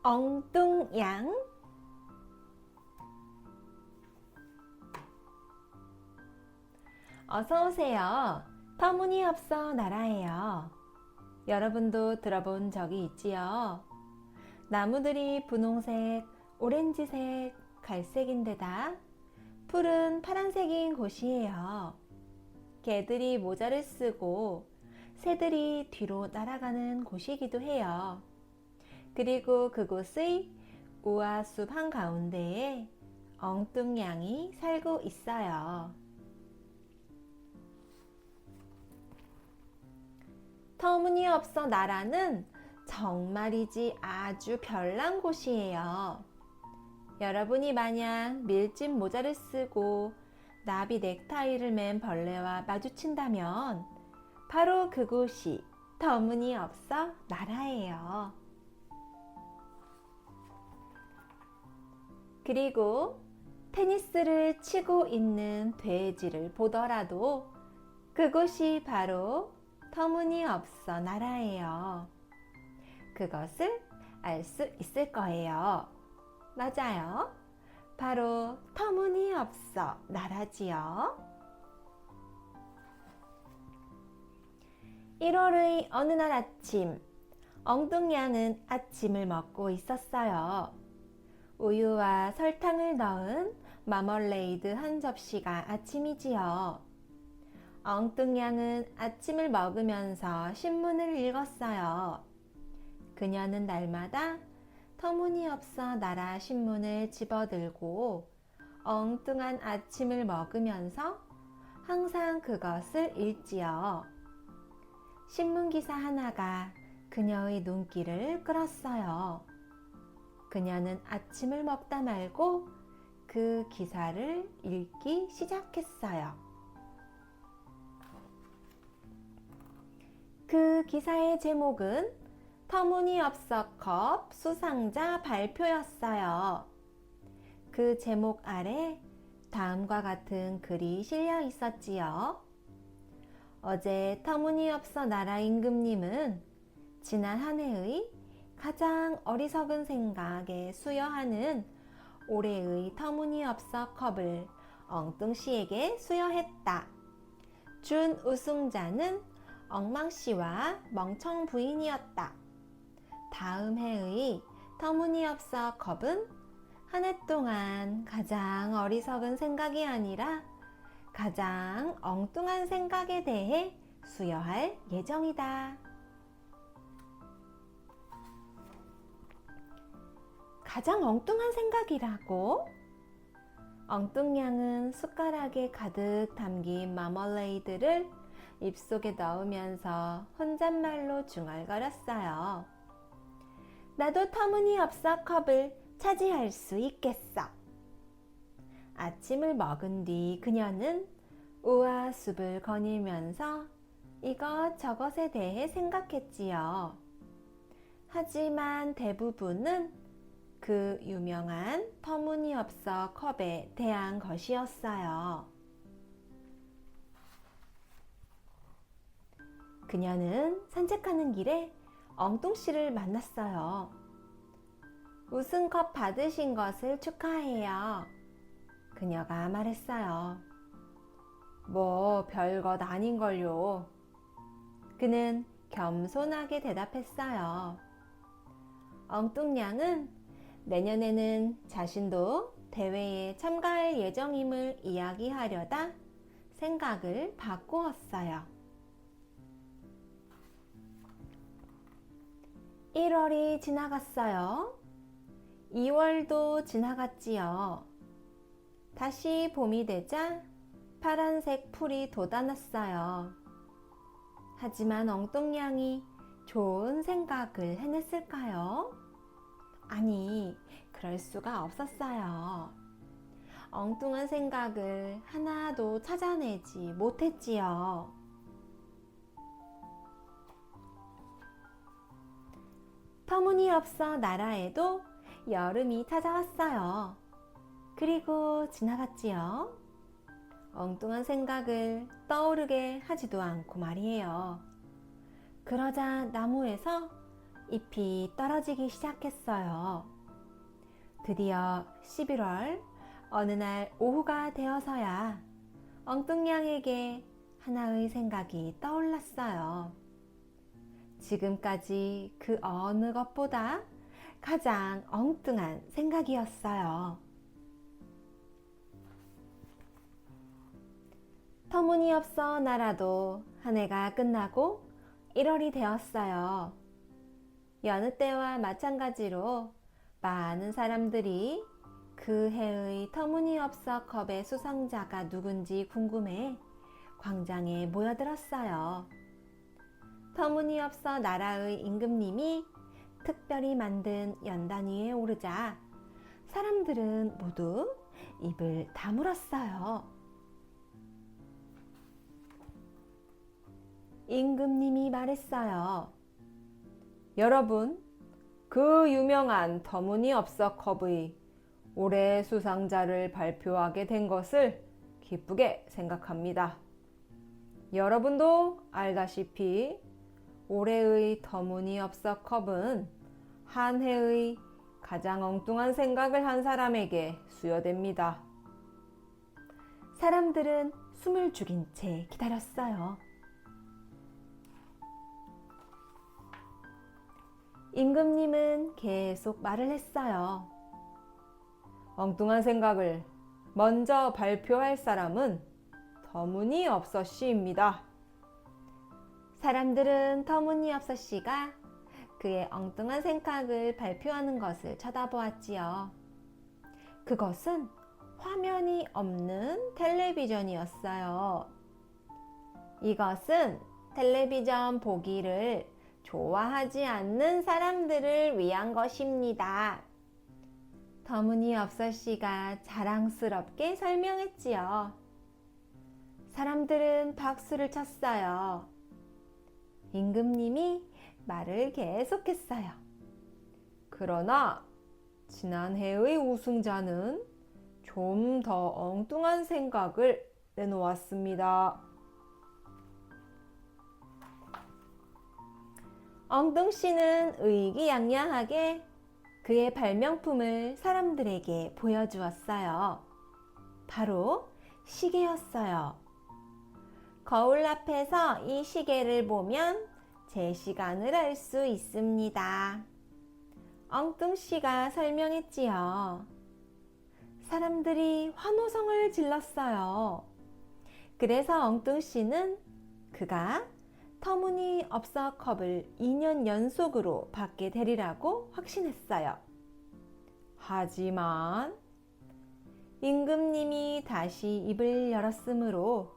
엉뚱양. 어서오세요. 터무니없어 나라예요. 여러분도 들어본 적이 있지요? 나무들이 분홍색, 오렌지색, 갈색인데다 풀은 파란색인 곳이에요. 개들이 모자를 쓰고 새들이 뒤로 날아가는 곳이기도 해요. 그리고 그곳의 우아숲 한가운데에 엉뚱양이 살고 있어요. 터무니없어 나라는 정말이지 아주 별난 곳이에요. 여러분이 만약 밀짚 모자를 쓰고 나비 넥타이를 맨 벌레와 마주친다면 바로 그곳이 터무니없어 나라예요. 그리고 테니스를 치고 있는 돼지를 보더라도 그곳이 바로 터무니없어 나라예요. 그것을 알 수 있을 거예요. 맞아요. 바로 터무니없어 나라지요. 1월의 어느 날 아침, 엉뚱양은 아침을 먹고 있었어요. 우유와 설탕을 넣은 마멀레이드 한 접시가 아침이지요. 엉뚱양은 아침을 먹으면서 신문을 읽었어요. 그녀는 날마다 터무니없어 나라 신문을 집어들고 엉뚱한 아침을 먹으면서 항상 그것을 읽지요. 신문 기사 하나가 그녀의 눈길을 끌었어요. 그녀는 아침을 먹다 말고 그 기사를 읽기 시작했어요. 그 기사의 제목은 터무니없어 컵 수상자 발표였어요. 그 제목 아래 다음과 같은 글이 실려 있었지요. 어제 터무니없어 나라 임금님은 지난 한 해의 가장 어리석은 생각에 수여하는 올해의 터무니없어 컵을 엉뚱씨에게 수여했다. 준 우승자는 엉망씨와 멍청 부인이었다. 다음 해의 터무니없어 컵은 한 해 동안 가장 어리석은 생각이 아니라 가장 엉뚱한 생각에 대해 수여할 예정이다. 가장 엉뚱한 생각이라고? 엉뚱양은 숟가락에 가득 담긴 마멀레이드를 입속에 넣으면서 혼잣말로 중얼거렸어요. 나도 터무니없어 컵을 차지할 수 있겠어. 아침을 먹은 뒤 그녀는 우아숲을 거닐면서 이것저것에 대해 생각했지요. 하지만 대부분은 그 유명한 터무니없어 컵에 대한 것이었어요. 그녀는 산책하는 길에 엉뚱씨를 만났어요. 우승컵 받으신 것을 축하해요. 그녀가 말했어요. 뭐 별것 아닌걸요. 그는 겸손하게 대답했어요. 엉뚱양은 내년에는 자신도 대회에 참가할 예정임을 이야기하려다 생각을 바꾸었어요. 1월이 지나갔어요. 2월도 지나갔지요. 다시 봄이 되자 파란색 풀이 돋아났어요. 하지만 엉뚱양이 좋은 생각을 해냈을까요? 아니, 그럴 수가 없었어요. 엉뚱한 생각을 하나도 찾아내지 못했지요. 터무니없어 나라에도 여름이 찾아왔어요. 그리고 지나갔지요. 엉뚱한 생각을 떠오르게 하지도 않고 말이에요. 그러자 나무에서 잎이 떨어지기 시작했어요. 드디어 11월 어느 날 오후가 되어서야 엉뚱냥에게 하나의 생각이 떠올랐어요. 지금까지 그 어느 것보다 가장 엉뚱한 생각이었어요. 터무니없어 나라도 한 해가 끝나고 1월이 되었어요. 여느 때와 마찬가지로 많은 사람들이 그 해의 터무니없어 컵의 수상자가 누군지 궁금해 광장에 모여들었어요. 터무니없어 나라의 임금님이 특별히 만든 연단 위에 오르자 사람들은 모두 입을 다물었어요. 임금님이 말했어요. 여러분, 그 유명한 터무니없어 컵의 올해 수상자를 발표하게 된 것을 기쁘게 생각합니다. 여러분도 알다시피 올해의 터무니없어 컵은 한 해의 가장 엉뚱한 생각을 한 사람에게 수여됩니다. 사람들은 숨을 죽인 채 기다렸어요. 임금님은 계속 말을 했어요. 엉뚱한 생각을 먼저 발표할 사람은 터무니없어 씨입니다. 사람들은 터무니없어 씨가 그의 엉뚱한 생각을 발표하는 것을 쳐다보았지요. 그것은 화면이 없는 텔레비전이었어요. 이것은 텔레비전 보기를 좋아하지 않는 사람들을 위한 것입니다. 터무니없어 씨가 자랑스럽게 설명했지요. 사람들은 박수를 쳤어요. 임금님이 말을 계속했어요. 그러나 지난해의 우승자는 좀 더 엉뚱한 생각을 내놓았습니다. 엉뚱씨는 의기양양하게 그의 발명품을 사람들에게 보여주었어요. 바로 시계였어요. 거울 앞에서 이 시계를 보면 제 시간을 알 수 있습니다. 엉뚱씨가 설명했지요. 사람들이 환호성을 질렀어요. 그래서 엉뚱씨는 그가 터무니없어 컵을 2년 연속으로 받게 되리라고 확신했어요. 하지만 임금님이 다시 입을 열었으므로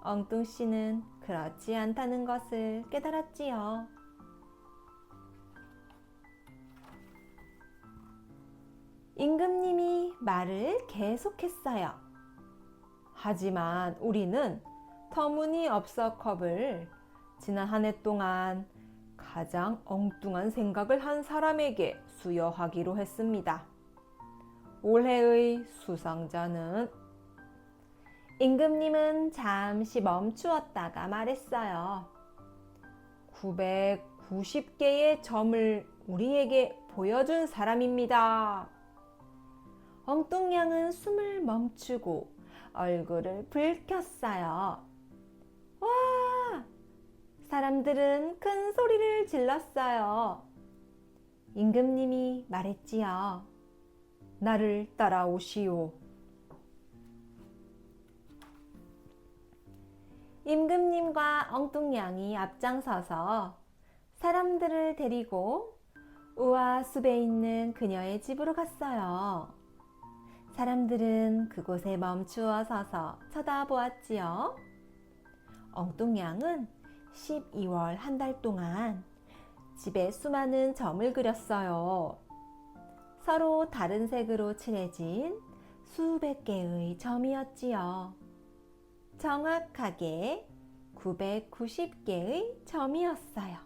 엉뚱씨는 그렇지 않다는 것을 깨달았지요. 임금님이 말을 계속했어요. 하지만 우리는 터무니없어 컵을 지난 한 해 동안 가장 엉뚱한 생각을 한 사람에게 수여하기로 했습니다. 올해의 수상자는 임금님은 잠시 멈추었다가 말했어요. 990개의 점을 우리에게 보여준 사람입니다. 엉뚱냥은 숨을 멈추고 얼굴을 붉혔어요. 와! 사람들은 큰 소리를 질렀어요. 임금님이 말했지요. 나를 따라오시오. 임금님과 엉뚱냥이 앞장서서 사람들을 데리고 우아숲에 있는 그녀의 집으로 갔어요. 사람들은 그곳에 멈추어 서서 쳐다보았지요. 엉뚱냥은 12월 한 달 동안 집에 수많은 점을 그렸어요. 서로 다른 색으로 칠해진 수백 개의 점이었지요. 정확하게 990개의 점이었어요.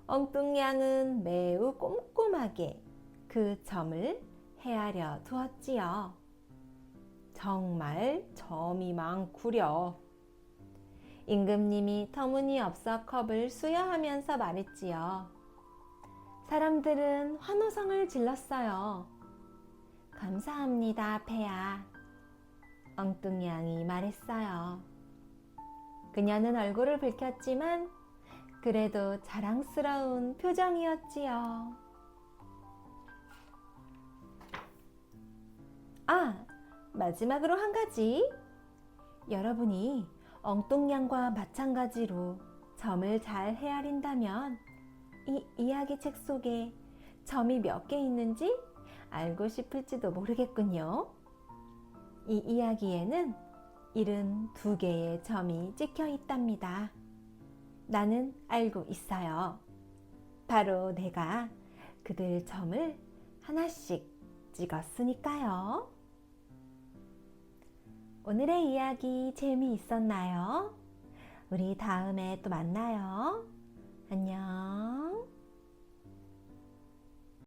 엉뚱냥은 매우 꼼꼼하게 그 점을 헤아려 두었지요. 정말 점이 많구려. 임금님이 터무니없어 컵을 수여하면서 말했지요. 사람들은 환호성을 질렀어요. 감사합니다, 폐야. 엉뚱이 양이 말했어요. 그녀는 얼굴을 붉혔지만 그래도 자랑스러운 표정이었지요. 아, 마지막으로 한 가지. 여러분이 엉뚱양과 마찬가지로 점을 잘 헤아린다면 이 이야기책 속에 점이 몇 개 있는지 알고 싶을지도 모르겠군요. 이 이야기에는 72개의 점이 찍혀 있답니다. 나는 알고 있어요. 바로 내가 그들 점을 하나씩 찍었으니까요. 오늘의 이야기 재미있었나요? 우리 다음에 또 만나요. 안녕.